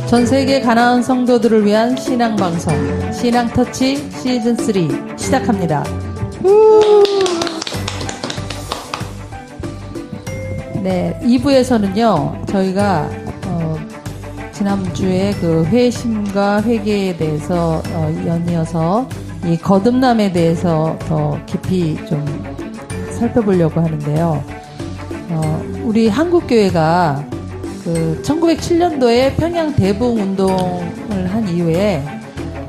전 세계 가나안 성도들을 위한 신앙방송 신앙터치 시즌3 시작합니다. 네, 2부에서는요 저희가 지난주에 그 회심과 회개에 대해서 연이어서 이 거듭남에 대해서 더 깊이 좀 살펴보려고 하는데요. 우리 한국교회가 그 1907년도에 평양 대붕 운동을 한 이후에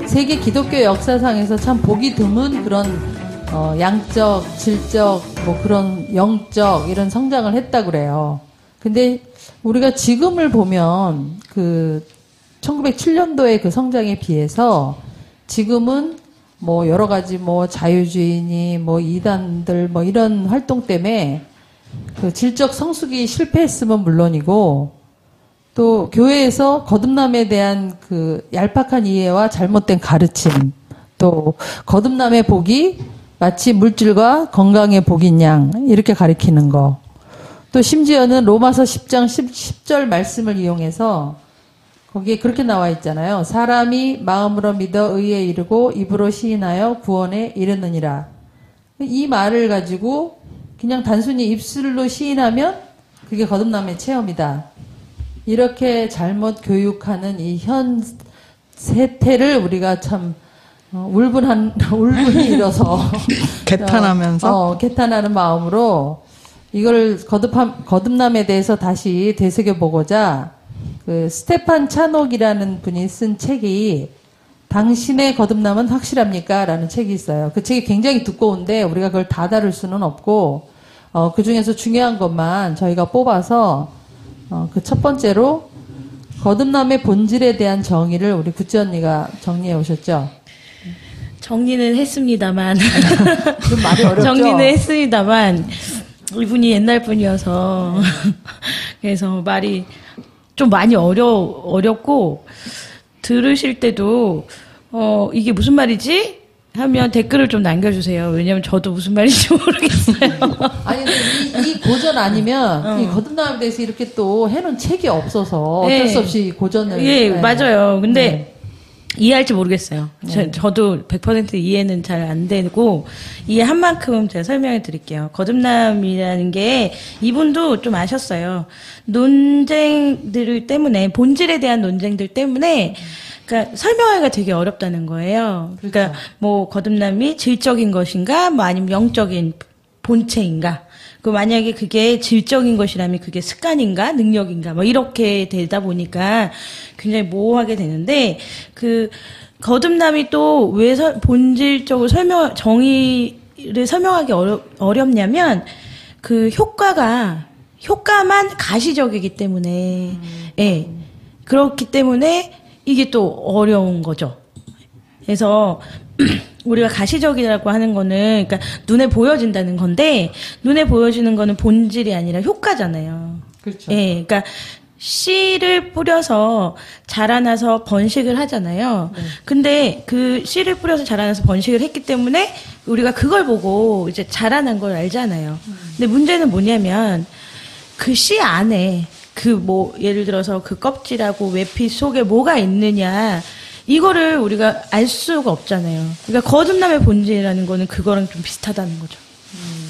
세계 기독교 역사상에서 참 보기 드문 그런 양적, 질적, 뭐 그런 영적 이런 성장을 했다 그래요. 근데 우리가 지금을 보면 그 1907년도의 그 성장에 비해서 지금은 뭐 여러 가지 뭐 자유주의니 뭐 이단들 뭐 이런 활동 때문에 그 질적 성숙이 실패했으면 물론이고 또 교회에서 거듭남에 대한 그 얄팍한 이해와 잘못된 가르침, 또 거듭남의 복이 마치 물질과 건강의 복인 양 이렇게 가리키는 거, 또 심지어는 로마서 10장 10절 말씀을 이용해서 거기에 그렇게 나와 있잖아요. 사람이 마음으로 믿어 의에 이르고 입으로 시인하여 구원에 이르느니라. 이 말을 가지고 그냥 단순히 입술로 시인하면 그게 거듭남의 체험이다. 이렇게 잘못 교육하는 이 현 세태를 우리가 참 울분이 일어서 개탄하면서 개탄하는 마음으로 이걸 거듭남에 대해서 다시 되새겨보고자 그 스테판 차녹이라는 분이 쓴 책이 당신의 거듭남은 확실합니까? 라는 책이 있어요. 그 책이 굉장히 두꺼운데 우리가 그걸 다 다룰 수는 없고 그 중에서 중요한 것만 저희가 뽑아서 그 첫 번째로 거듭남의 본질에 대한 정의를 우리 구찌 언니가 정리해 오셨죠? 정리는 했습니다만 좀 말이 어렵죠? 정리는 했습니다만 이분이 옛날 분이어서 그래서 말이 좀 많이 어렵고 들으실 때도 이게 무슨 말이지? 하면 댓글을 좀 남겨주세요. 왜냐면 저도 무슨 말인지 모르겠어요. 아니, 근데 이 고전 아니면 이 거듭남에 대해서 이렇게 또 해놓은 책이 없어서 어쩔 수 없이 고전을. 예, 맞아요. 근데 이해할지 모르겠어요. 네. 저도 100% 이해는 잘 안 되고 이해한 만큼 제가 설명해 드릴게요. 거듭남이라는 게 이분도 좀 아셨어요. 논쟁들 때문에 본질에 대한 논쟁들 때문에 그러니까 설명하기가 되게 어렵다는 거예요. 그렇죠. 그러니까 뭐 거듭남이 질적인 것인가, 뭐 아니면 영적인 본체인가. 그 만약에 그게 질적인 것이라면 그게 습관인가, 능력인가, 뭐 이렇게 되다 보니까 굉장히 모호하게 되는데 그 거듭남이 또 왜 본질적으로 정의를 설명하기 어렵냐면 그 효과만 가시적이기 때문에, 예. 그렇기 때문에 이게 또 어려운 거죠. 그래서 우리가 가시적이라고 하는 거는 그러니까 눈에 보여진다는 건데 눈에 보여지는 거는 본질이 아니라 효과잖아요. 그렇죠. 예, 그러니까 씨를 뿌려서 자라나서 번식을 하잖아요. 네. 근데 그 씨를 뿌려서 자라나서 번식을 했기 때문에 우리가 그걸 보고 이제 자라난 걸 알잖아요. 근데 문제는 뭐냐면 그 씨 안에 예를 들어서 그 껍질하고 외피 속에 뭐가 있느냐, 이거를 우리가 알 수가 없잖아요. 그러니까 거듭남의 본질이라는 거는 그거랑 좀 비슷하다는 거죠.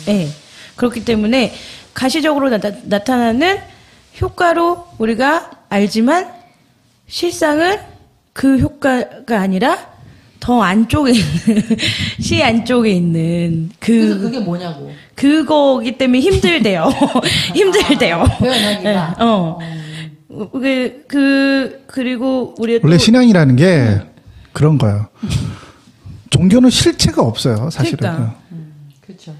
네. 그렇기 때문에 가시적으로 나타나는 효과로 우리가 알지만 실상은 그 효과가 아니라 더 안쪽에 있는, 씨 안쪽에 있는 그래서 그게 뭐냐고. 그거기 때문에 힘들대요. 힘들대요. 표현하기가. 그리고 우리가 원래 신앙이라는 게 그런 거예요. 종교는 실체가 없어요, 사실은. 그러니까. 그렇죠.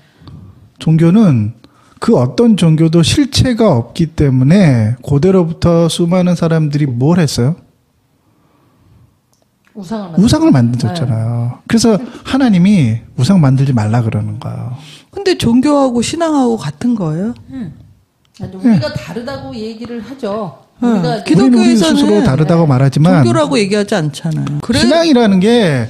종교는 그 어떤 종교도 실체가 없기 때문에 고대로부터 수많은 사람들이 뭘 했어요? 우상을 만들었잖아요. 네. 그래서 하나님이 우상 만들지 말라 그러는 거예요. 근데 종교하고 신앙하고 같은 거예요? 아니, 우리가 다르다고 얘기를 하죠. 우리가 우리 스스로 다르다고 말하지만 종교라고 얘기하지 않잖아요. 그래? 신앙이라는 게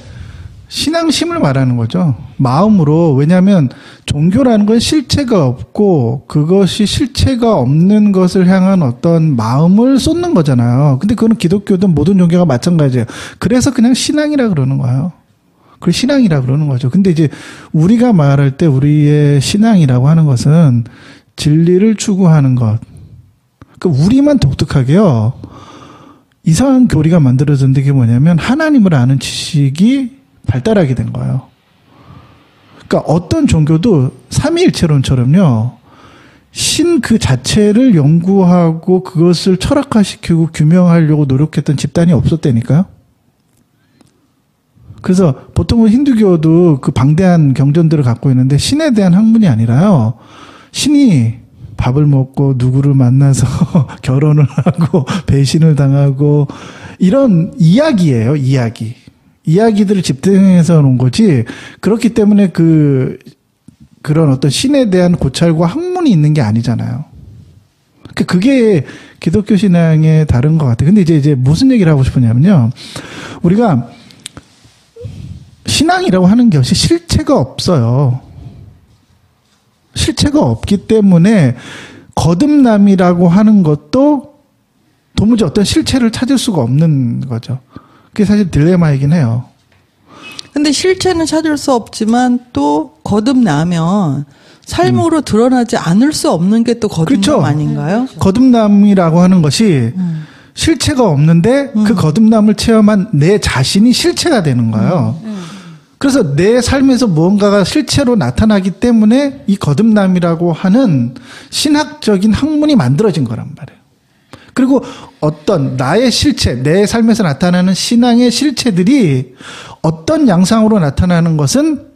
신앙심을 말하는 거죠. 마음으로. 왜냐하면 종교라는 건 실체가 없고 그것이 실체가 없는 것을 향한 어떤 마음을 쏟는 거잖아요. 근데 그거는 기독교든 모든 종교가 마찬가지예요. 그래서 그냥 신앙이라 그러는 거예요. 그걸 신앙이라 그러는 거죠. 근데 이제 우리가 말할 때 우리의 신앙이라고 하는 것은 진리를 추구하는 것. 그러니까 우리만 독특하게요. 이상한 교리가 만들어졌는데 그게 뭐냐면 하나님을 아는 지식이 발달하게 된 거예요. 그러니까 어떤 종교도 삼위일체론처럼요. 신 그 자체를 연구하고 그것을 철학화시키고 규명하려고 노력했던 집단이 없었다니까요. 그래서 보통은 힌두교도 그 방대한 경전들을 갖고 있는데 신에 대한 학문이 아니라요. 신이 밥을 먹고 누구를 만나서 결혼을 하고 배신을 당하고 이런 이야기예요. 이야기들을 집중해서 놓은 거지. 그렇기 때문에 그런 어떤 신에 대한 고찰과 학문이 있는 게 아니잖아요. 그게 기독교 신앙의 다른 것 같아요. 근데 이제 무슨 얘기를 하고 싶으냐면요. 우리가 신앙이라고 하는 것이 실체가 없어요. 실체가 없기 때문에 거듭남이라고 하는 것도 도무지 어떤 실체를 찾을 수가 없는 거죠. 그게 사실 딜레마이긴 해요. 근데 실체는 찾을 수 없지만 또 거듭나면 삶으로 드러나지 않을 수 없는 게 또 거듭남 그렇죠. 아닌가요? 거듭남이라고 하는 것이 실체가 없는데 그 거듭남을 체험한 내 자신이 실체가 되는 거예요. 그래서 내 삶에서 무언가가 실체로 나타나기 때문에 이 거듭남이라고 하는 신학적인 학문이 만들어진 거란 말이에요. 그리고 어떤 나의 실체, 내 삶에서 나타나는 신앙의 실체들이 어떤 양상으로 나타나는 것은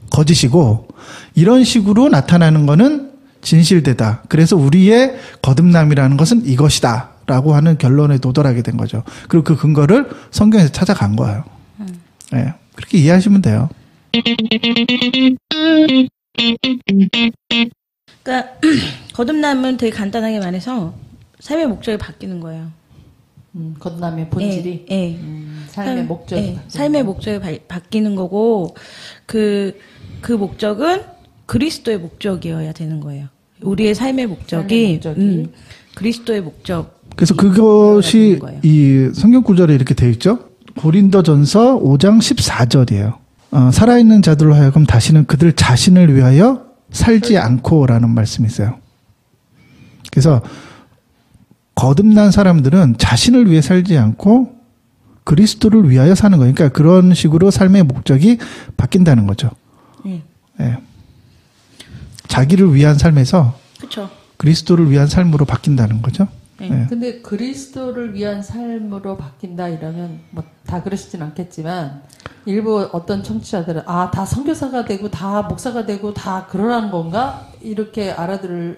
거짓이고 이런 식으로 나타나는 것은 진실되다. 그래서 우리의 거듭남이라는 것은 이것이다 라고 하는 결론에 도달하게 된 거죠. 그리고 그 근거를 성경에서 찾아간 거예요. 네, 그렇게 이해하시면 돼요. 그러니까 거듭남은 되게 간단하게 말해서 삶의 목적이 바뀌는 거예요. 거듭남의 본질이 삶의 목적이 삶의 목적이 바뀌는 거고 그 목적은 그리스도의 목적이어야 되는 거예요. 우리의 삶의 목적이 그리스도의 목적. 그래서 그것이 이 성경 구절에 이렇게 되어 있죠. 고린도전서 5장 14절이에요. 살아있는 자들로 하여금 다시는 그들 자신을 위하여 살지 않고라는 말씀이 있어요. 그래서 거듭난 사람들은 자신을 위해 살지 않고 그리스도를 위하여 사는 거예요. 그러니까 그런 식으로 삶의 목적이 바뀐다는 거죠. 네. 자기를 위한 삶에서 그쵸. 그리스도를 위한 삶으로 바뀐다는 거죠. 네. 근데 그리스도를 위한 삶으로 바뀐다 이러면 뭐 다 그러시진 않겠지만 일부 어떤 청취자들은 다 선교사가 되고 다 목사가 되고 다 그러라는 건가? 이렇게 알아들으시면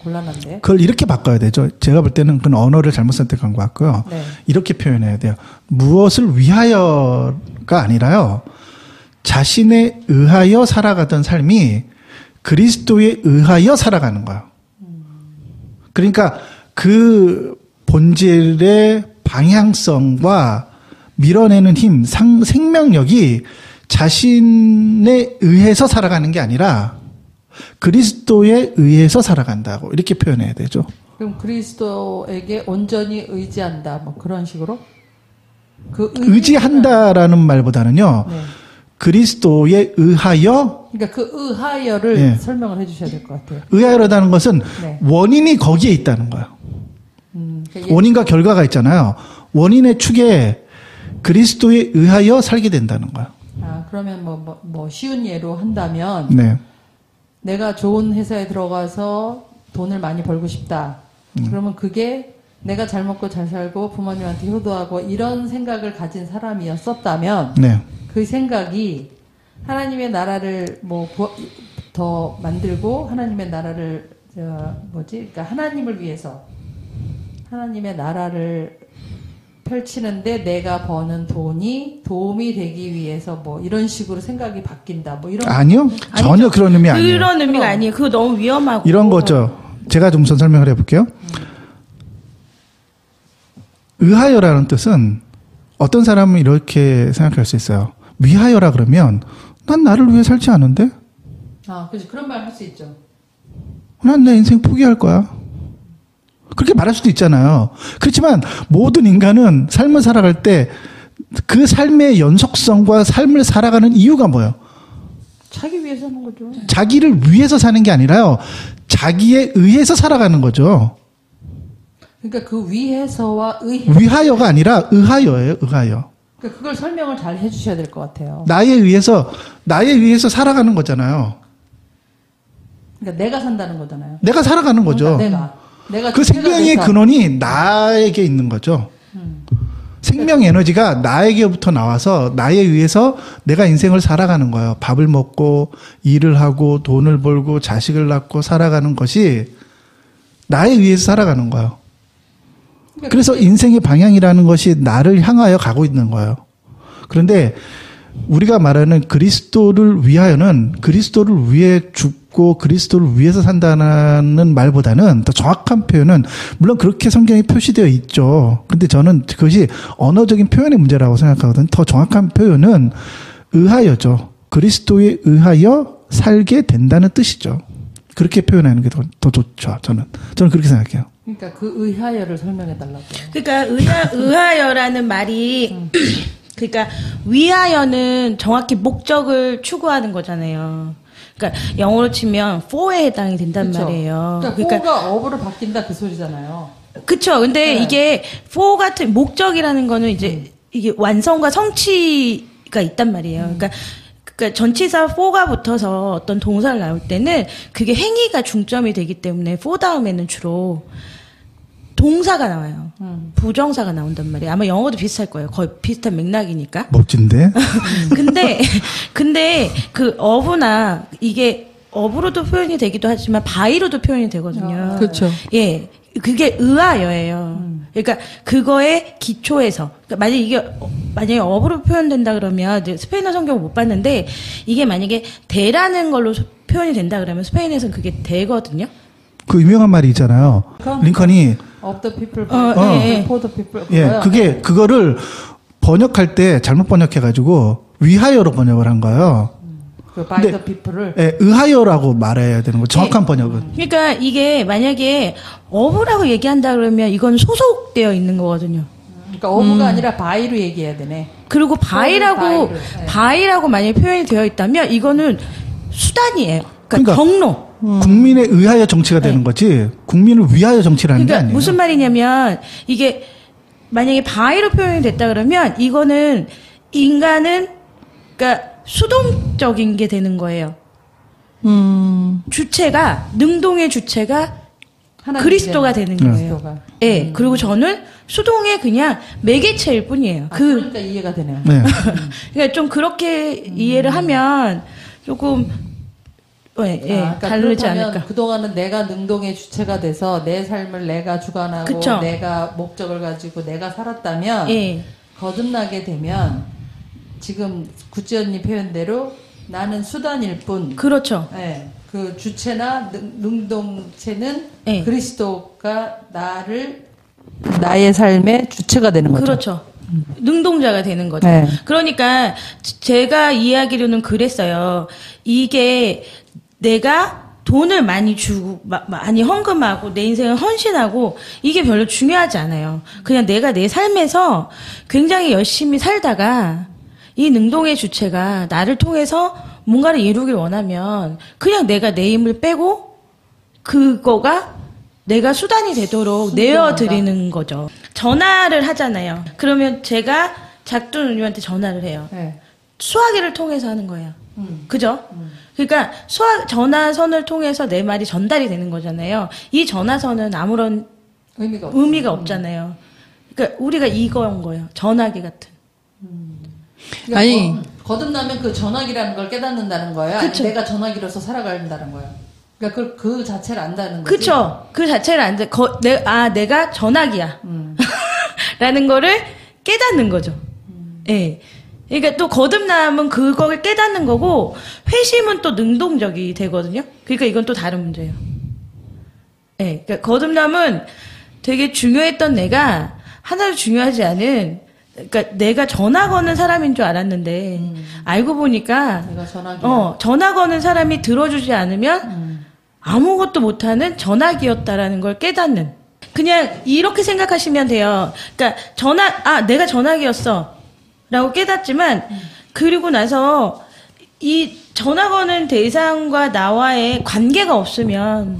곤란한데요. 그걸 이렇게 바꿔야 되죠. 제가 볼 때는 그건 언어를 잘못 선택한 것 같고요. 네. 이렇게 표현해야 돼요. 무엇을 위하여가 아니라요. 자신에 의하여 살아가던 삶이 그리스도에 의하여 살아가는 거예요. 그러니까 그 본질의 방향성과 밀어내는 힘, 생명력이 자신에 의해서 살아가는 게 아니라 그리스도에 의해서 살아간다고 이렇게 표현해야 되죠. 그럼 그리스도에게 온전히 의지한다, 뭐 그런 식으로? 의지한다라는 말보다는요. 네. 그리스도에 의하여. 그러니까 그 의하여를 설명을 해주셔야 될 것 같아요. 의하여라는 것은 원인이 거기에 있다는 거예요. 그러니까 원인과 결과가 있잖아요. 원인의 축에 그리스도에 의하여 살게 된다는 거예요. 그러면 뭐 쉬운 예로 한다면 네. 내가 좋은 회사에 들어가서 돈을 많이 벌고 싶다. 그러면 그게 내가 잘 먹고 잘 살고 부모님한테 효도하고 이런 생각을 가진 사람이었었다면 네. 그 생각이 하나님의 나라를 더 만들고 하나님의 나라를 그러니까 하나님을 위해서 하나님의 나라를 펼치는데 내가 버는 돈이 도움이 되기 위해서 뭐 이런 식으로 생각이 바뀐다. 뭐 이런 아니요. 전혀 그런 의미 아니에요. 그런 의미가 아니에요. 그거 너무 위험하고 이런 거죠. 제가 좀 설명을 해볼게요. 의하여라는 뜻은 어떤 사람은 이렇게 생각할 수 있어요. 위하여라 그러면 난 나를 위해 살지 않은데? 그렇지. 그런 말 할 수 있죠. 난 내 인생 포기할 거야. 그렇게 말할 수도 있잖아요. 그렇지만 모든 인간은 삶을 살아갈 때 그 삶의 연속성과 삶을 살아가는 이유가 뭐예요? 자기 위해서 하는 거죠. 자기를 위해서 사는 게 아니라요. 자기에 의해서 살아가는 거죠. 그러니까 그 위해서와 위하여가 아니라 의하여예요. 의하여. 그러니까 그걸 설명을 잘 해주셔야 될 것 같아요. 나에 의해서 살아가는 거잖아요. 그러니까 내가 산다는 거잖아요. 내가 살아가는 거죠. 그러니까 내가 그 생명의 근원이 나에게 있는 거죠. 생명 에너지가 나에게부터 나와서 나에 의해서 내가 인생을 살아가는 거예요. 밥을 먹고 일을 하고 돈을 벌고 자식을 낳고 살아가는 것이 나에 의해서 살아가는 거예요. 그래서 인생의 방향이라는 것이 나를 향하여 가고 있는 거예요. 그런데 우리가 말하는 그리스도를 위하여는 그리스도를 위해 죽고 그리스도를 위해서 산다는 말보다는 더 정확한 표현은 물론 그렇게 성경에 표시되어 있죠. 근데 저는 그것이 언어적인 표현의 문제라고 생각하거든요. 더 정확한 표현은 의하여죠. 그리스도에 의하여 살게 된다는 뜻이죠. 그렇게 표현하는 게 더 좋죠. 저는 그렇게 생각해요. 그러니까 그 의하여를 설명해 달라고요. 그러니까 의하여라는 말이 그러니까 위하여는 정확히 목적을 추구하는 거잖아요. 그러니까 영어로 치면 for에 해당이 된단 그쵸? 말이에요. 그러니까 for가 어부로 바뀐다 그 소리잖아요. 그쵸. 근데 네. 이게 for 같은 목적이라는 거는 이제 이게 완성과 성취가 있단 말이에요. 그러니까 전치사 for가 붙어서 어떤 동사를 나올 때는 그게 행위가 중점이 되기 때문에 for 다음에는 주로 동사가 나와요. 부정사가 나온단 말이에요. 아마 영어도 비슷할 거예요. 거의 비슷한 맥락이니까. 멋진데? 근데 그 어부나 이게 어부로도 표현이 되기도 하지만 바이로도 표현이 되거든요. 그렇죠. 예. 그게 의하여예요. 그러니까 그거에 기초해서 그러니까 만약에 어부로 표현된다 그러면 스페인어 성경을 못 봤는데 이게 만약에 대라는 걸로 표현이 된다 그러면 스페인에서는 그게 대거든요. 그 유명한 말이 있잖아요. 링컨이 of the people, 예. for the people. 예, 그거를 번역할 때 잘못 번역해가지고 위하여로 번역을 한 거예요. 그 by the people을. 예, 의하여라고 말해야 되는 거. 정확한 번역은. 그러니까 이게 만약에 어부라고 얘기한다 그러면 이건 소속되어 있는 거거든요. 그러니까 어부가 아니라 바이로 얘기해야 되네. 그리고 바이라고 네. 바이라고 만약에 표현이 되어 있다면 이거는 수단이에요. 그러니까 경로. 국민에 의하여 정치가 되는 거지 국민을 위하여 정치라는 게 그러니까 아니에요. 무슨 말이냐면 이게 만약에 바이로 표현이 됐다 그러면 이거는 인간은 그러니까 수동적인 게 되는 거예요. 주체가 능동의 주체가 그리스도가 되는 거예요. 그리스도가. 예. 그리고 저는 수동의 그냥 매개체일 뿐이에요. 그러니까 이해가 되네요. 네. 그러니까 좀 그렇게 이해를 하면 조금 그러니까 다르지 그렇다면 않을까. 그동안은 내가 능동의 주체가 돼서 내 삶을 내가 주관하고 그쵸. 내가 목적을 가지고 내가 살았다면 예. 거듭나게 되면 지금 구찌언니 표현대로 나는 수단일 뿐. 그렇죠. 예, 그 주체나 능동체는 예. 그리스도가 나의 삶의 주체가 되는 거죠. 그렇죠. 능동자가 되는 거죠. 네. 그러니까 제가 이해하기로는 그랬어요. 이게 내가 돈을 많이 주고 많이 헌금하고 내 인생을 헌신하고 이게 별로 중요하지 않아요. 그냥 내가 내 삶에서 굉장히 열심히 살다가 이 능동의 주체가 나를 통해서 뭔가를 이루길 원하면 그냥 내가 내 힘을 빼고 그거가 내가 수단이 되도록 내어드리는 거죠. 전화를 하잖아요. 그러면 제가 작두 누님한테 전화를 해요. 네. 수화기를 통해서 하는 거예요. 그죠? 그러니까 전화선을 통해서 내 말이 전달이 되는 거잖아요. 이 전화선은 아무런 의미가 없잖아요. 그러니까 우리가 이거인 거예요. 전화기 같은. 그러니까 아니. 거듭나면 그 전화기라는 걸 깨닫는다는 거예요? 그쵸. 아니면 내가 전화기로서 살아간다는 거예요? 그러니까 그 자체를 안다는 거지? 그쵸? 그 자체를 안 돼. 내가 전화기야. 라는 거를 깨닫는 거죠. 예. 그러니까 또 거듭남은 그걸 깨닫는 거고 회심은 또 능동적이 되거든요. 그러니까 이건 또 다른 문제예요. 예. 그러니까 거듭남은 되게 중요했던 내가 하나도 중요하지 않은 그러니까 내가 전화 거는 사람인 줄 알았는데 알고 보니까 내가 전화기야. 전화 거는 사람이 들어주지 않으면 아무것도 못하는 전화기였다라는 걸 깨닫는. 그냥 이렇게 생각하시면 돼요. 그러니까 내가 전화기였어라고 깨닫지만 그리고 나서 이 전화 거는 대상과 나와의 관계가 없으면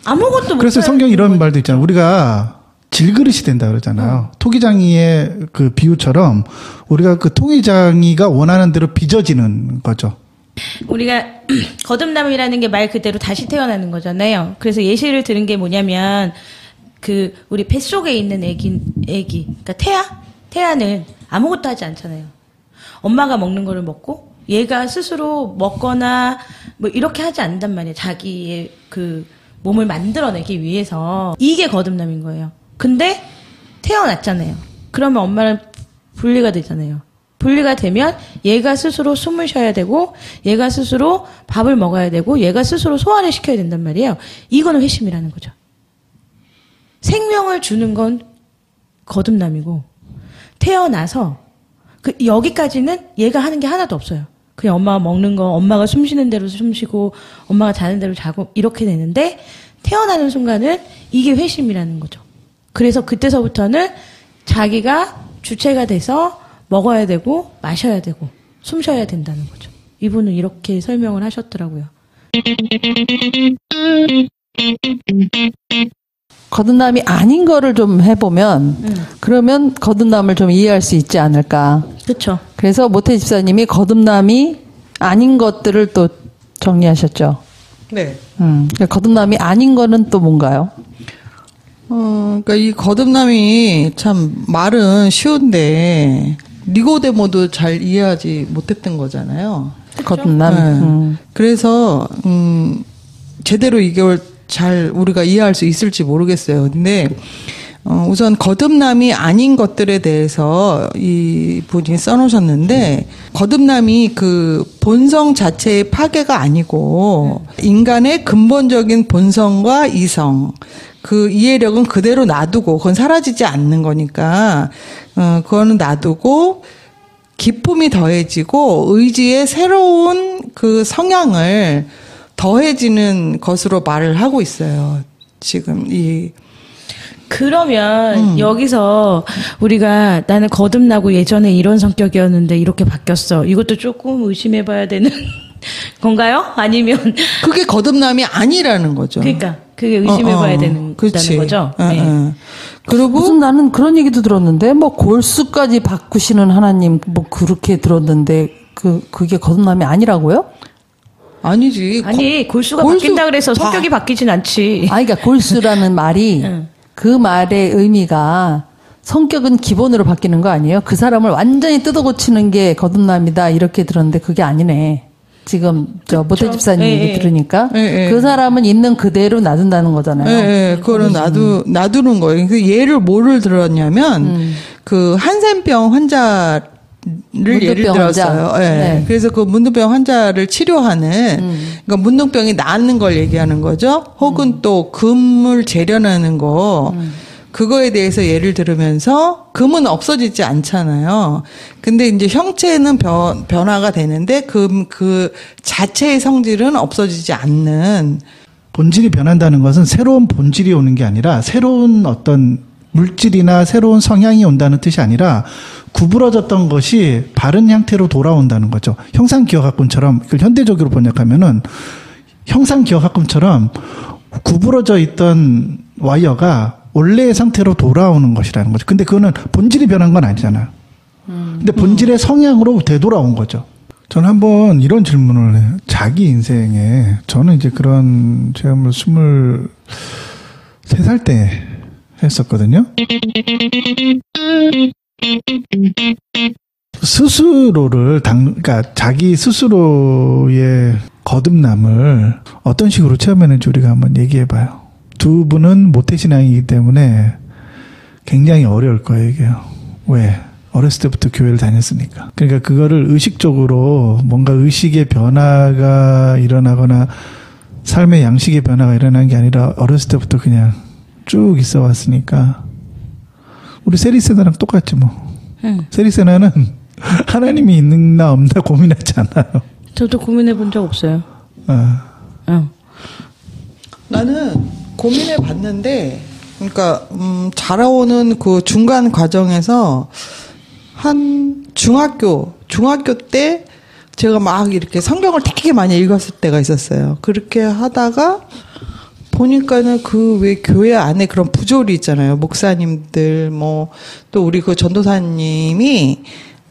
아무것도 못하는. 그래서 성경 이런 말도 있잖아요. 우리가 질그릇이 된다 그러잖아요. 토기장이의 그 비유처럼 우리가 그 토기장이가 원하는 대로 빚어지는 거죠. 우리가 거듭남이라는 게 말 그대로 다시 태어나는 거잖아요. 그래서 예시를 들은 게 뭐냐면 그 우리 뱃속에 있는 애기 그러니까 태아는 아무것도 하지 않잖아요. 엄마가 먹는 거를 먹고 얘가 스스로 먹거나 뭐 이렇게 하지 않는단 말이에요. 자기의 그 몸을 만들어내기 위해서. 이게 거듭남인 거예요. 근데 태어났잖아요. 그러면 엄마는 분리가 되잖아요. 분리가 되면 얘가 스스로 숨을 쉬어야 되고 얘가 스스로 밥을 먹어야 되고 얘가 스스로 소화를 시켜야 된단 말이에요. 이거는 회심이라는 거죠. 생명을 주는 건 거듭남이고 태어나서 여기까지는 얘가 하는 게 하나도 없어요. 그냥 엄마가 먹는 거, 엄마가 숨 쉬는 대로 숨 쉬고 엄마가 자는 대로 자고 이렇게 되는데 태어나는 순간은 이게 회심이라는 거죠. 그래서 그때서부터는 자기가 주체가 돼서 먹어야 되고 마셔야 되고 숨 쉬어야 된다는 거죠. 이분은 이렇게 설명을 하셨더라고요. 거듭남이 아닌 거를 좀 해보면 그러면 거듭남을 좀 이해할 수 있지 않을까. 그렇죠. 그래서 모태 집사님이 거듭남이 아닌 것들을 또 정리하셨죠. 네. 그러니까 거듭남이 아닌 거는 또 뭔가요? 그러니까 이 거듭남이 참 말은 쉬운데 니고데모도 잘 이해하지 못했던 거잖아요. 거듭남. 네. 그래서 제대로 이걸 잘 우리가 이해할 수 있을지 모르겠어요. 근데 우선 거듭남이 아닌 것들에 대해서 이 분이 써놓으셨는데 거듭남이 그 본성 자체의 파괴가 아니고 인간의 근본적인 본성과 이성 그 이해력은 그대로 놔두고 그건 사라지지 않는 거니까 그거는 놔두고 기쁨이 더해지고 의지의 새로운 그 성향을 더해지는 것으로 말을 하고 있어요. 지금 그러면 여기서 우리가 나는 거듭나고 예전에 이런 성격이었는데 이렇게 바뀌었어. 이것도 조금 의심해봐야 되는 건가요? 아니면 그게 거듭남이 아니라는 거죠. 그러니까 그게 의심해봐야 된다는 거죠. 네. 그리고 무슨 나는 그런 얘기도 들었는데 뭐 골수까지 바꾸시는 하나님 뭐 그렇게 들었는데 그게 거듭남이 아니라고요? 아니지. 아니 골수가 바뀐다 그래서 성격이 바뀌진 않지. 그러니까 골수라는 말이 그 말의 의미가 성격은 기본으로 바뀌는 거 아니에요? 그 사람을 완전히 뜯어고치는 게 거듭남이다 이렇게 들었는데 그게 아니네. 지금 모태 집사님 얘기 들으니까 그 사람은 있는 그대로 놔둔다는 거잖아요. 그거는 놔두는 거예요. 그 예를 뭐를 들었냐면 그 한센병 환자 를 예를 들었어요. 네. 그래서 그 문둥병 환자를 치료하는 그러니까 문둥병이 낫는 걸 얘기하는 거죠. 혹은 또 금을 재련하는 거 그거에 대해서 예를 들으면서 금은 없어지지 않잖아요. 근데 이제 형체는 변화가 되는데 그 자체의 성질은 없어지지 않는. 본질이 변한다는 것은 새로운 본질이 오는 게 아니라 새로운 어떤 물질이나 새로운 성향이 온다는 뜻이 아니라 구부러졌던 것이 바른 형태로 돌아온다는 거죠. 형상기억학군처럼 이걸 현대적으로 번역하면은 형상기억학군처럼 구부러져 있던 와이어가 원래의 상태로 돌아오는 것이라는 거죠. 근데 그거는 본질이 변한 건 아니잖아요. 근데 본질의 성향으로 되돌아온 거죠. 저는 한번 이런 질문을 해요. 자기 인생에 저는 이제 그런 체험을 23살 때 했었거든요. 스스로를 그러니까 자기 스스로의 거듭남을 어떤 식으로 체험했는지 우리가 한번 얘기해봐요. 두 분은 모태신앙이기 때문에 굉장히 어려울 거예요, 이게요. 왜? 어렸을 때부터 교회를 다녔으니까. 그러니까 그거를 의식적으로 뭔가 의식의 변화가 일어나거나 삶의 양식의 변화가 일어난 게 아니라 어렸을 때부터 그냥 쭉 있어 왔으니까 우리 세리세나랑 똑같지 뭐. 세리세나는 하나님이 있나 없나 고민하지 않아요. 저도 고민해 본 적 없어요. 나는 고민해 봤는데, 그러니까 자라오는 그 중간 과정에서 한 중학교 때 제가 막 이렇게 성경을 되게 많이 읽었을 때가 있었어요. 그렇게 하다가 보니까는 그 왜 교회 안에 그런 부조리 있잖아요. 목사님들 뭐 또 우리 그 전도사님이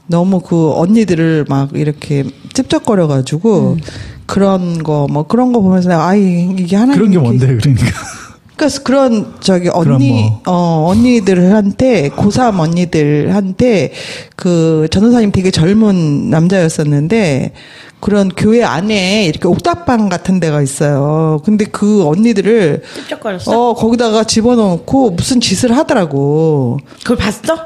너무 그 언니들을 막 이렇게 찝쩍거려가지고 그런 거 보면서 내가 이게 하나님 그런 게 뭔데 그러니까. 그러니까 그런 언니들한테 고3 언니들한테 그 전도사님 되게 젊은 남자였었는데 그런 교회 안에 이렇게 옥탑방 같은 데가 있어요. 근데 그 언니들을 찝쩍거렸어? 거기다가 집어넣고 무슨 짓을 하더라고. 그걸 봤어?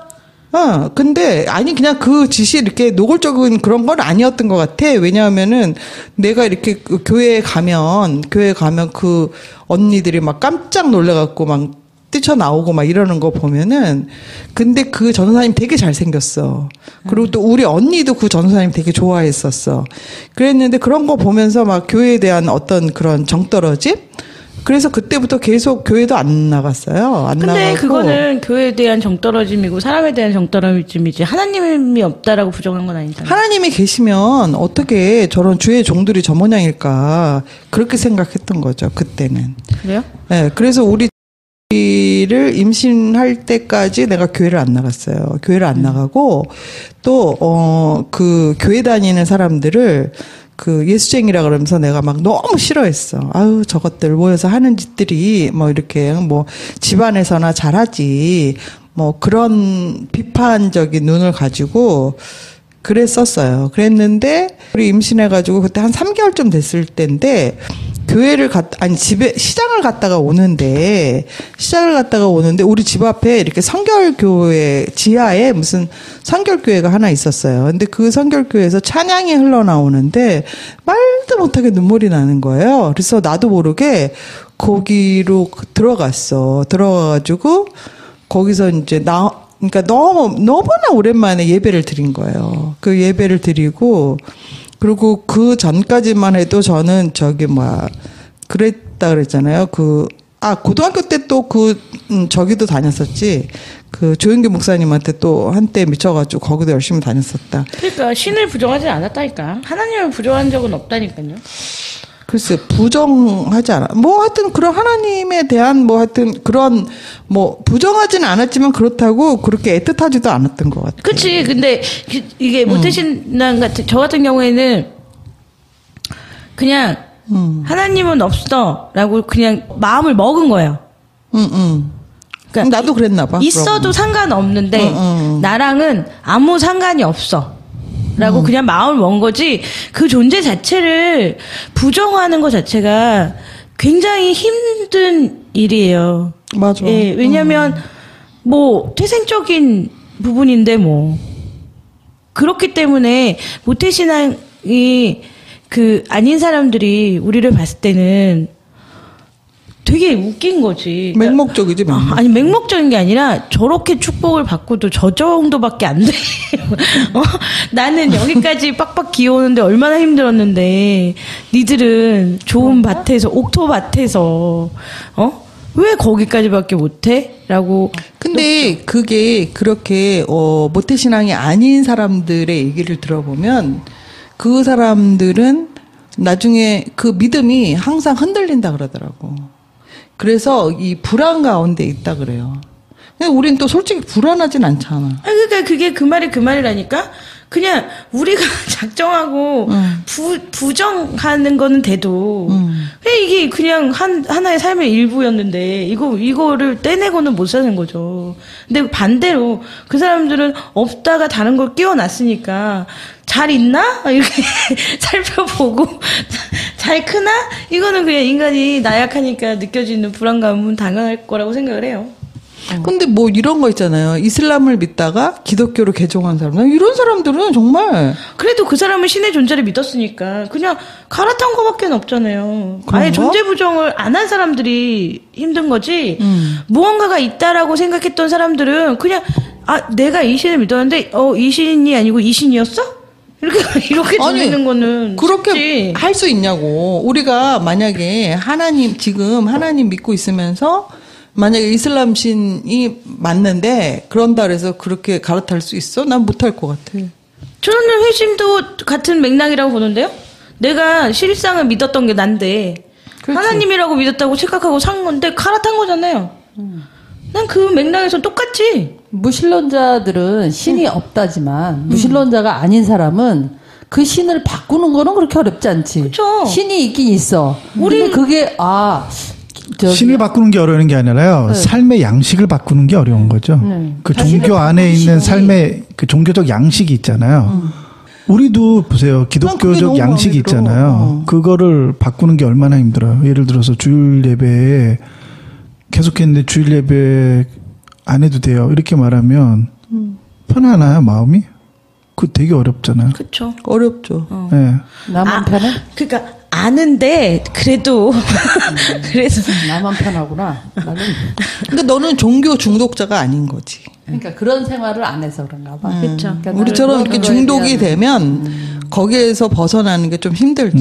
근데, 그냥 그 짓이 이렇게 노골적인 그런 건 아니었던 것 같아. 왜냐하면은 내가 이렇게 교회에 가면 그 언니들이 막 깜짝 놀래갖고 막 뛰쳐나오고 막 이러는 거 보면은, 근데 그 전도사님 되게 잘생겼어. 그리고 또 우리 언니도 그 전도사님 되게 좋아했었어. 그랬는데 그런 거 보면서 막 교회에 대한 어떤 그런 정떨어짐? 그래서 그때부터 계속 교회도 안 나갔어요. 근데 그거는 교회에 대한 정떨어짐이고 사람에 대한 정떨어짐이지 하나님이 없다라고 부정한 건 아니잖아요. 하나님이 계시면 어떻게 저런 주의 종들이 저 모양일까 그렇게 생각했던 거죠. 그때는. 그래요? 네, 그래서 우리를 임신할 때까지 내가 교회를 안 나갔어요. 교회를 안 나가고 또 그 교회 다니는 사람들을 그 예수쟁이라 그러면서 내가 막 너무 싫어했어. 아유, 저것들 모여서 하는 짓들이 뭐 이렇게 뭐 집안에서나 잘하지. 뭐 그런 비판적인 눈을 가지고 그랬었어요. 그랬는데 우리 임신해가지고 그때 한 3개월쯤 됐을 때인데 시장을 갔다가 오는데 우리 집 앞에 이렇게 성결교회 지하에 무슨 성결교회가 하나 있었어요. 근데 그 성결교회에서 찬양이 흘러나오는데 말도 못하게 눈물이 나는 거예요. 그래서 나도 모르게 거기로 들어가가지고 거기서 이제 그러니까 너무나 오랜만에 예배를 드린 거예요. 그 예배를 드리고 그리고 그 전까지만 해도 저는 그랬다 그랬잖아요. 고등학교 때 또 저기도 다녔었지. 그 조영규 목사님한테 또 한때 미쳐가지고 거기도 열심히 다녔었다. 그러니까 신을 부정하지 않았다니까. 하나님을 부정한 적은 없다니까요. 글쎄, 부정하지 않아. 뭐 하여튼 그런 하나님에 대한 그런 부정하지는 않았지만 그렇다고 그렇게 애틋하지도 않았던 것 같아요. 그치. 근데 이게 모태신앙 같은, 저 같은 경우에는 그냥 하나님은 없어 라고 그냥 마음을 먹은 거예요. 그러니까 나도 그랬나 봐. 있어도 그럼. 상관없는데 나랑은 아무 상관이 없어. 라고 그냥 마음을 먹은 거지 그 존재 자체를 부정하는 것 자체가 굉장히 힘든 일이에요. 맞아. 예, 왜냐면 태생적인 부분인데 그렇기 때문에 모태신앙이 아닌 사람들이 우리를 봤을 때는 되게 웃긴 거지. 맹목적이지, 맹목. 아니, 맹목적인 게 아니라 저렇게 축복을 받고도 저 정도밖에 안 돼. 나는 여기까지 빡빡 기어오는데 얼마나 힘들었는데, 니들은 좋은 밭에서, 옥토밭에서, 왜 거기까지밖에 못해? 라고. 근데 그게 그렇게, 모태신앙이 아닌 사람들의 얘기를 들어보면, 그 사람들은 나중에 그 믿음이 항상 흔들린다 그러더라고. 그래서 이 불안 가운데 있다 그래요. 근데 우린 또 솔직히 불안하진 않잖아. 그러니까 그게 그 말이라니까? 그냥 우리가 작정하고 부정하는 거는 돼도 이게 그냥 하나의 삶의 일부였는데 이거를 떼내고는 못 사는 거죠. 근데 반대로 그 사람들은 없다가 다른 걸 끼워놨으니까 잘 있나? 이렇게 살펴보고 잘 크나? 이거는 그냥 인간이 나약하니까 느껴지는 불안감은 당연할 거라고 생각을 해요. 근데 뭐 이런 거 있잖아요. 이슬람을 믿다가 기독교로 개종한 사람. 이런 사람들은 정말. 그래도 그 사람은 신의 존재를 믿었으니까 그냥 갈아탄 거밖에 없잖아요. 그런가? 아예 존재 부정을 안 한 사람들이 힘든 거지. 무언가가 있다라고 생각했던 사람들은 그냥 내가 이 신을 믿었는데 이 신이 아니고 이 신이었어? 이렇게 들리는 거는 그렇게 할 수 있냐고. 우리가 만약에 지금 하나님 믿고 있으면서 만약에 이슬람 신이 맞는데 그런다 그래서 그렇게 갈아탈 수 있어? 난 못할 것 같아. 저는 회심도 같은 맥락이라고 보는데요. 내가 실상을 믿었던 게 난데 그렇지. 하나님이라고 믿었다고 착각하고 산 건데 갈아탄 거잖아요. 난 그 맥락에서 똑같지. 무신론자들은 신이 없다지만 무신론자가 아닌 사람은 그 신을 바꾸는 거는 그렇게 어렵지 않지. 그쵸. 신이 있긴 있어. 우리는 그게 신을 바꾸는 게 어려운 게 아니라요. 네. 삶의 양식을 바꾸는 게 어려운 거죠. 그 종교 안에 있는 삶의 그 종교적 양식이 있잖아요. 우리도 보세요. 기독교적 양식이 있잖아요. 그거를 바꾸는 게 얼마나 힘들어요. 예를 들어서 주일 예배에 계속했는데 주일 예배 안 해도 돼요. 이렇게 말하면 편하나요, 마음이? 그거 되게 어렵잖아요. 그렇죠. 어렵죠. 네. 나만 편해? 그러니까 아는데 그래도 나만 편하구나. 나는. 근데 너는 종교 중독자가 아닌 거지. 그러니까 그런 생활을 안 해서 그런가 봐. 그렇죠. 그러니까 우리처럼 이렇게 중독이 되면 거기에서 벗어나는 게 좀 힘들지.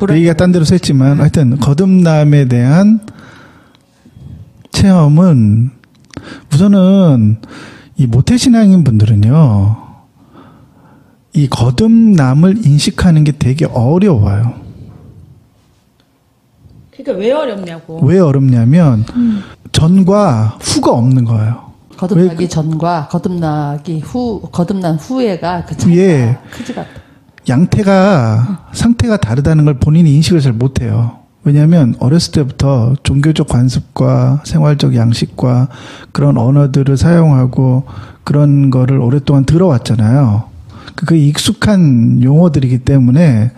얘기가 딴 데로 샜지만 하여튼 거듭남에 대한 체험은 우선은 이 모태신앙인 분들은요, 이 거듭남을 인식하는 게 되게 어려워요. 그러니까 왜 어렵냐고. 왜 어렵냐면 전과 후가 없는 거예요. 거듭나기 전과 거듭난 후에가 그 차이가 크지가 않다. 상태가 다르다는 걸 본인이 인식을 잘 못해요. 왜냐하면 어렸을 때부터 종교적 관습과 생활적 양식과 그런 언어들을 사용하고 그런 거를 오랫동안 들어왔잖아요. 그 익숙한 용어들이기 때문에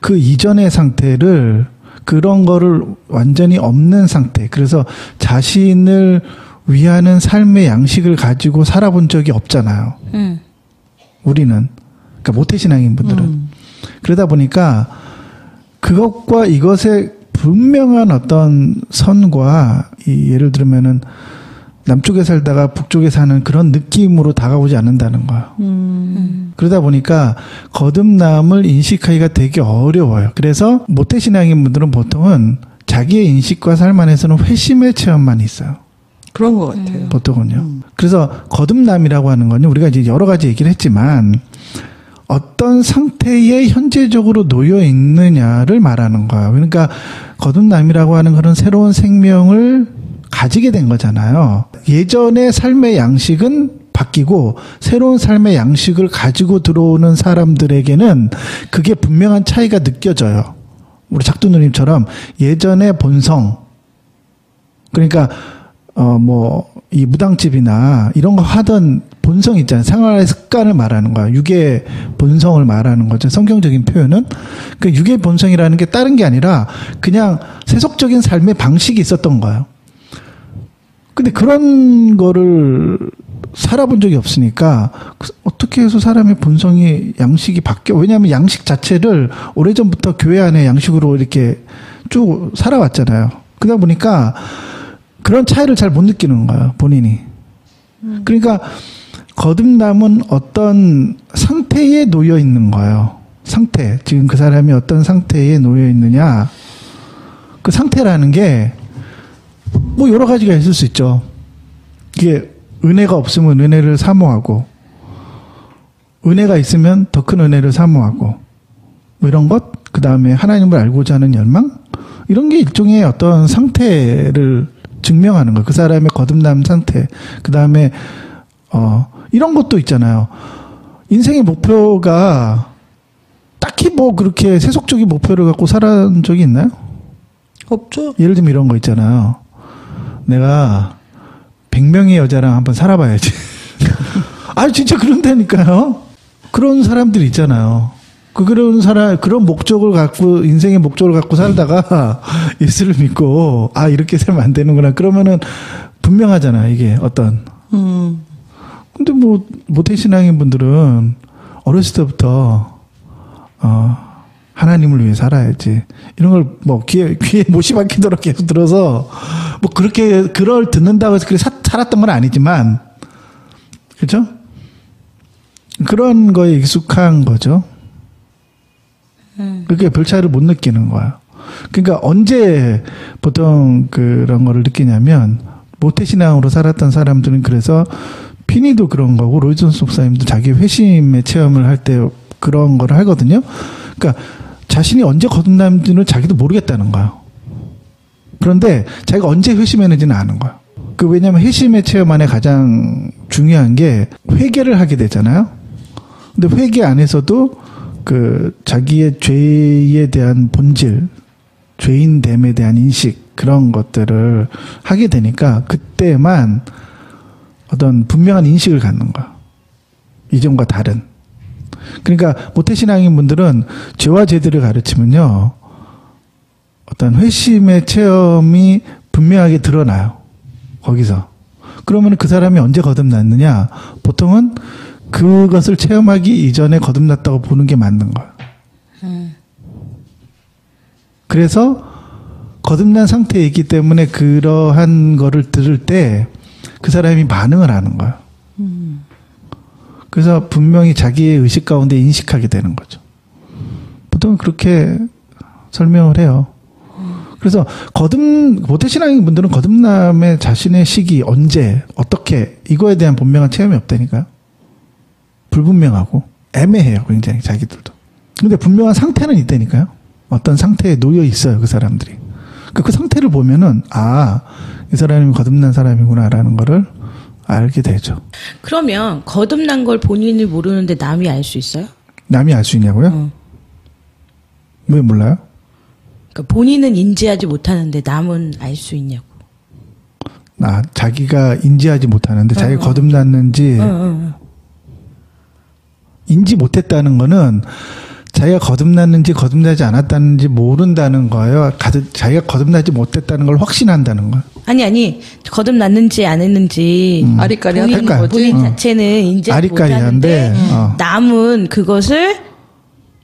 그 이전의 상태를 그런 거를 완전히 없는 상태. 그래서 자신을 위하는 삶의 양식을 가지고 살아본 적이 없잖아요. 우리는. 그러니까 모태신앙인 분들은. 그러다 보니까 그것과 이것의 분명한 어떤 선과 예를 들면은 남쪽에 살다가 북쪽에 사는 그런 느낌으로 다가오지 않는다는 거예요. 그러다 보니까 거듭남을 인식하기가 되게 어려워요. 그래서 모태신앙인 분들은 보통은 자기의 인식과 삶 안에서는 회심의 체험만 있어요. 그런 것 같아요. 보통은요. 그래서 거듭남이라고 하는 건요, 우리가 이제 여러 가지 얘기를 했지만 어떤 상태에 현재적으로 놓여 있느냐를 말하는 거예요. 그러니까 거듭남이라고 하는 그런 새로운 생명을 가지게 된 거잖아요. 예전의 삶의 양식은 바뀌고 새로운 삶의 양식을 가지고 들어오는 사람들에게는 그게 분명한 차이가 느껴져요. 우리 작두누님처럼 예전의 본성, 그러니까 이 무당집이나 이런 거 하던 본성 있잖아요. 생활의 습관을 말하는 거야. 육의 본성을 말하는 거죠. 성경적인 표현은. 그 육의 본성이라는 게 다른 게 아니라 그냥 세속적인 삶의 방식이 있었던 거예요. 근데 그런 거를 살아본 적이 없으니까 어떻게 해서 사람의 본성이 양식이 바뀌어? 왜냐하면 양식 자체를 오래전부터 교회 안에 양식으로 이렇게 쭉 살아왔잖아요. 그러다 보니까 그런 차이를 잘 못 느끼는 거예요, 본인이. 그러니까 거듭남은 어떤 상태에 놓여 있는 거예요. 상태. 지금 그 사람이 어떤 상태에 놓여 있느냐. 그 상태라는 게 뭐 여러 가지가 있을 수 있죠. 이게 은혜가 없으면 은혜를 사모하고, 은혜가 있으면 더 큰 은혜를 사모하고, 뭐 이런 것, 그 다음에 하나님을 알고자 하는 열망, 이런 게 일종의 어떤 상태를 증명하는 거예요. 그 사람의 거듭남 상태. 그 다음에 이런 것도 있잖아요. 인생의 목표가 딱히 뭐 그렇게 세속적인 목표를 갖고 살아온 적이 있나요? 없죠. 예를 들면 이런 거 있잖아요. 내가 100명의 여자랑 한번 살아봐야지. 아니 진짜 그런다니까요. 그런 사람들이 있잖아요. 그런 목적을 갖고, 인생의 목적을 갖고 살다가 예수를 믿고, 이렇게 살면 안 되는구나. 그러면은 분명하잖아, 이게 어떤. 근데 뭐, 모태신앙인 분들은 어렸을 때부터, 하나님을 위해 살아야지. 이런 걸 뭐 귀에 못이 박히도록 계속 들어서 뭐 그렇게 그걸 듣는다고 해서 그렇게 살았던 건 아니지만, 그죠? 그런 거에 익숙한 거죠. 그게 별 차이를 못 느끼는 거야. 그러니까 언제 보통 그런 거를 느끼냐면 모태신앙으로 살았던 사람들은 그래서 피니도 그런 거고 로이존스 목사님도 자기 회심의 체험을 할 때 그런 걸 하거든요. 그러니까 자신이 언제 거듭났는지는 자기도 모르겠다는 거예요. 그런데 자기가 언제 회심했는지는 아는 거예요. 왜냐면 회심의 체험 안에 가장 중요한 게 회개를 하게 되잖아요. 근데 회개 안에서도 자기의 죄에 대한 본질, 죄인됨에 대한 인식, 그런 것들을 하게 되니까 그때만 어떤 분명한 인식을 갖는 거야. 이전과 다른. 그러니까 모태신앙인 분들은 죄와 죄들을 가르치면요, 어떤 회심의 체험이 분명하게 드러나요. 거기서. 그러면 그 사람이 언제 거듭났느냐? 보통은 그것을 체험하기 이전에 거듭났다고 보는 게 맞는 거야. 그래서 거듭난 상태에 있기 때문에 그러한 거를 들을 때 그 사람이 반응을 하는 거야. 그래서 분명히 자기의 의식 가운데 인식하게 되는 거죠. 보통 그렇게 설명을 해요. 그래서 모태신앙인 분들은 거듭남의 자신의 시기, 언제, 어떻게, 이거에 대한 분명한 체험이 없다니까요. 불분명하고 애매해요, 굉장히 자기들도. 근데 분명한 상태는 있다니까요. 어떤 상태에 놓여 있어요, 그 사람들이. 그 상태를 보면은 이 사람이 거듭난 사람이구나라는 거를 알게 되죠. 그러면 거듭난 걸 본인이 모르는데 남이 알 수 있어요? 남이 알 수 있냐고요? 왜 몰라요? 그러니까 본인은 인지하지 못하는데 남은 알 수 있냐고. 자기가 인지하지 못하는데 자기가 거듭났는지 인지 못했다는 거는 자기가 거듭났는지 거듭나지 않았다는지 모른다는 거예요. 자기가 거듭나지 못했다는 걸 확신한다는 거예요. 아니 거듭났는지 안 했는지 아리까리하다는 거지. 본인 자체는 인지하지 못하는데 남은 그것을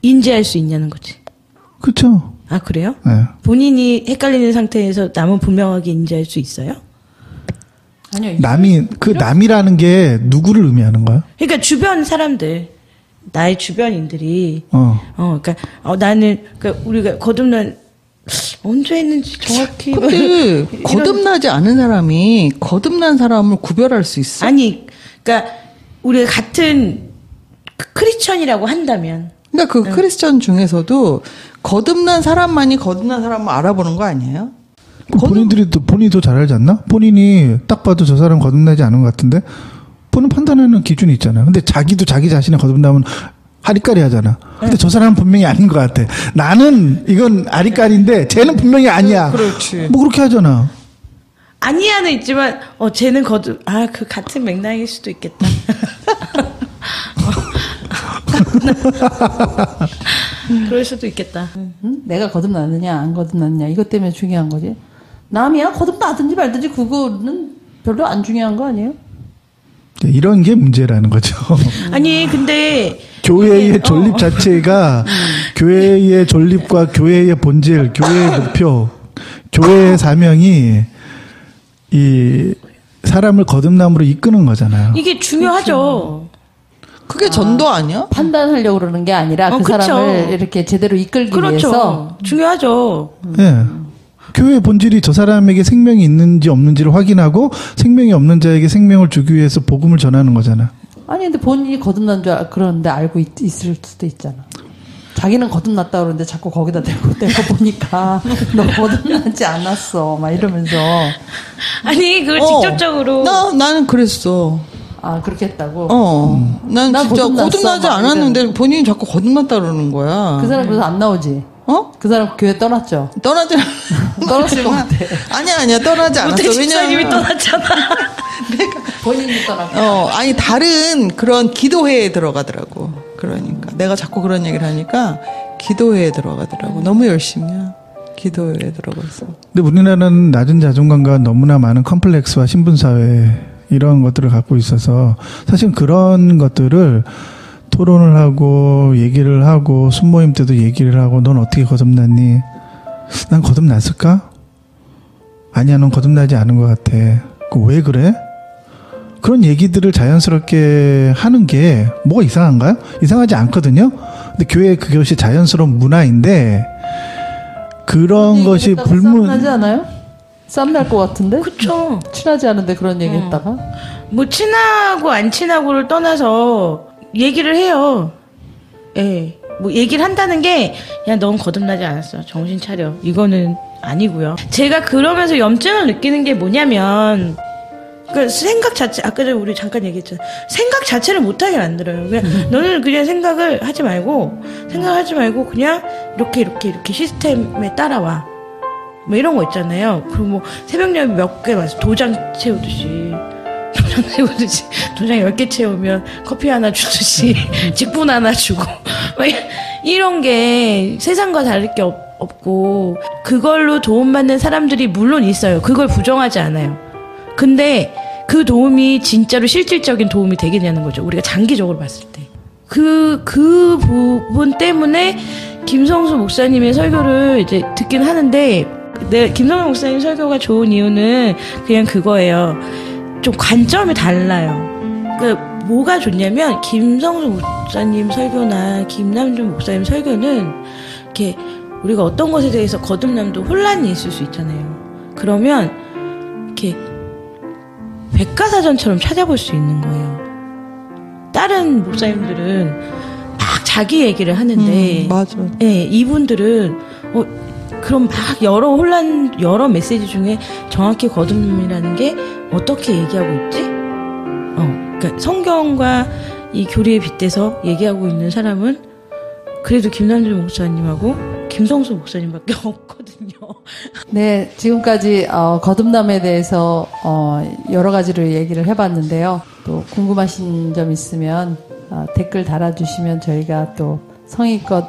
인지할 수 있냐는 거지. 그렇죠. 아, 그래요? 네. 본인이 헷갈리는 상태에서 남은 분명하게 인지할 수 있어요? 아니요. 남이라는 게 누구를 의미하는 거야? 그러니까 주변 사람들, 나의 주변인들이, 그러니까 나는, 그러니까 우리가 거듭난 언제 했는지 정확히. 근데 거듭나지 않은 사람이 거듭난 사람을 구별할 수 있어? 아니, 그러니까 우리가 같은 크리스천이라고 한다면. 그러니까 크리스천 중에서도 거듭난 사람만이 거듭난 사람을 알아보는 거 아니에요? 본인이 더 잘 알지 않나? 본인이 딱 봐도 저 사람 거듭나지 않은 것 같은데 본인 판단하는 기준이 있잖아요. 근데 자기도 자기 자신의 거듭나면 아리까리 하잖아. 근데 저 사람은 분명히 아닌 것 같아. 나는 이건 아리까리인데 쟤는 분명히 아니야. 그렇지. 뭐 그렇게 하잖아. 아니야는 있지만 쟤는 그 같은 맥락일 수도 있겠다. 그럴 수도 있겠다. 내가 거듭났느냐 안 거듭났느냐 이것 때문에 중요한 거지. 남이야 거듭나든지 말든지 그거는 별로 안 중요한 거 아니에요? 이런 게 문제라는 거죠. 아니 근데 교회의 존립 자체가 교회의 존립과 교회의 본질, 교회의 목표, 교회의 사명이 이 사람을 거듭남으로 이끄는 거잖아요. 이게 중요하죠. 그게 전도 아니야? 판단하려고 그러는 게 아니라 그 그쵸. 사람을 이렇게 제대로 이끌기 그렇죠. 위해서. 중요하죠. 네. 교회의 본질이 저 사람에게 생명이 있는지 없는지를 확인하고 생명이 없는 자에게 생명을 주기 위해서 복음을 전하는 거잖아. 아니 근데 본인이 거듭난 줄 그러는데 알고 있을 수도 있잖아. 자기는 거듭났다 그러는데 자꾸 거기다 대고 보니까 너 거듭나지 않았어 막 이러면서. 아니 그걸 직접적으로 나는 그랬어. 아 그렇게 했다고? 난 진짜 거듭나지 않았는데 본인이 자꾸 거듭났다 그러는 거야. 그 사람 그래서 안 나오지? 그 사람 교회 떠났죠? 떠났을 것 같아. 아니야 떠나지 않았어. 집사님이 떠났잖아. 본인이 떠났고. 아니 다른 그런 기도회에 들어가더라고. 그러니까 내가 자꾸 그런 얘기를 하니까 기도회에 들어가더라고. 너무 열심히야. 기도에 들어갔어. 근데 우리나라는 낮은 자존감과 너무나 많은 컴플렉스와 신분사회 이런 것들을 갖고 있어서 사실 그런 것들을 토론을 하고 얘기를 하고 순모임 때도 얘기를 하고 넌 어떻게 거듭났니? 난 거듭났을까? 아니야, 넌 거듭나지 않은 것 같아. 왜 그래? 그런 얘기들을 자연스럽게 하는 게 뭐가 이상한가요? 이상하지 않거든요. 근데 교회 그것이 자연스러운 문화인데 그런 것이 싸움나지 않아요? 싸움날 것 같은데? 그쵸. 친하지 않은데 그런 얘기 했다가? 뭐 친하고 안 친하고를 떠나서 얘기를 해요. 예. 뭐 얘기를 한다는 게 야, 넌 거듭나지 않았어. 정신 차려. 이거는 아니고요. 제가 그러면서 염증을 느끼는 게 뭐냐면 그 생각 자체, 아까 전에 우리 잠깐 얘기했잖아. 생각 자체를 못하게 만들어요. 그냥 너는 그냥 생각을 하지 말고 그냥 이렇게 시스템에 따라와. 뭐 이런 거 있잖아요. 그리고 뭐 새벽녘 몇 개 맞아. 도장 채우듯이 도장 10개 채우면 커피 하나 주듯이 직분 하나 주고 이런 게 세상과 다를 게 없고 그걸로 도움받는 사람들이 물론 있어요. 그걸 부정하지 않아요. 근데 그 도움이 진짜로 실질적인 도움이 되겠냐는 거죠. 우리가 장기적으로 봤을 때. 그 부분 때문에 김성수 목사님의 설교를 이제 듣긴 하는데, 김성수 목사님 설교가 좋은 이유는 그냥 그거예요. 좀 관점이 달라요. 뭐가 좋냐면, 김성수 목사님 설교나 김남준 목사님 설교는, 이렇게 우리가 어떤 것에 대해서 거듭남도 혼란이 있을 수 있잖아요. 그러면, 이렇게 백과사전처럼 찾아볼 수 있는 거예요. 다른 목사님들은 막 자기 얘기를 하는데, 맞아. 예, 이분들은 그럼 막 여러 메시지 중에 정확히 거듭남이라는 게 어떻게 얘기하고 있지? 그러니까 성경과 이 교리에 빗대서 얘기하고 있는 사람은 그래도 김남준 목사님하고 김성수 목사님밖에 없거든요. 네, 지금까지 거듭남에 대해서 여러 가지로 얘기를 해봤는데요. 또 궁금하신 점 있으면 댓글 달아주시면 저희가 또 성의껏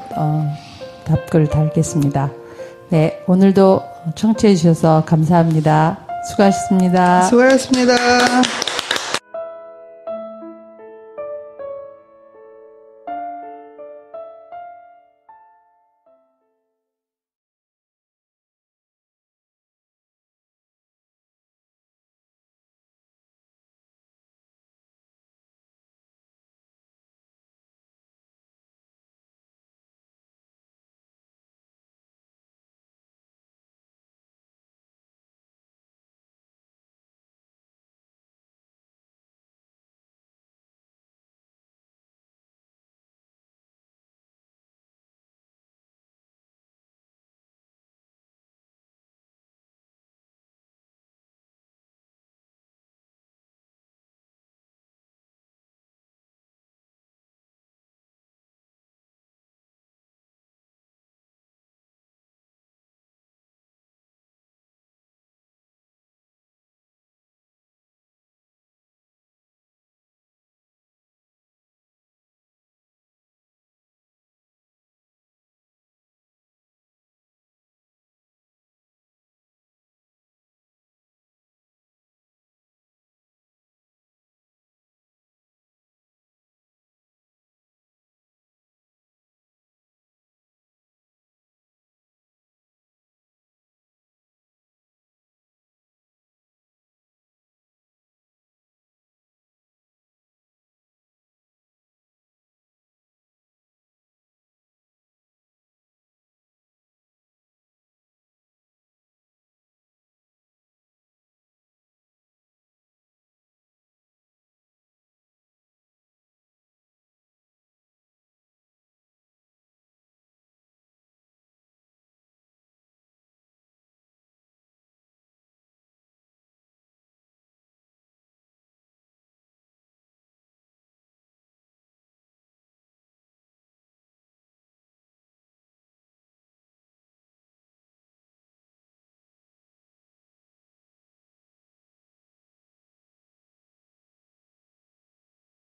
답글 달겠습니다. 네, 오늘도 청취해 주셔서 감사합니다. 수고하셨습니다. 수고하셨습니다.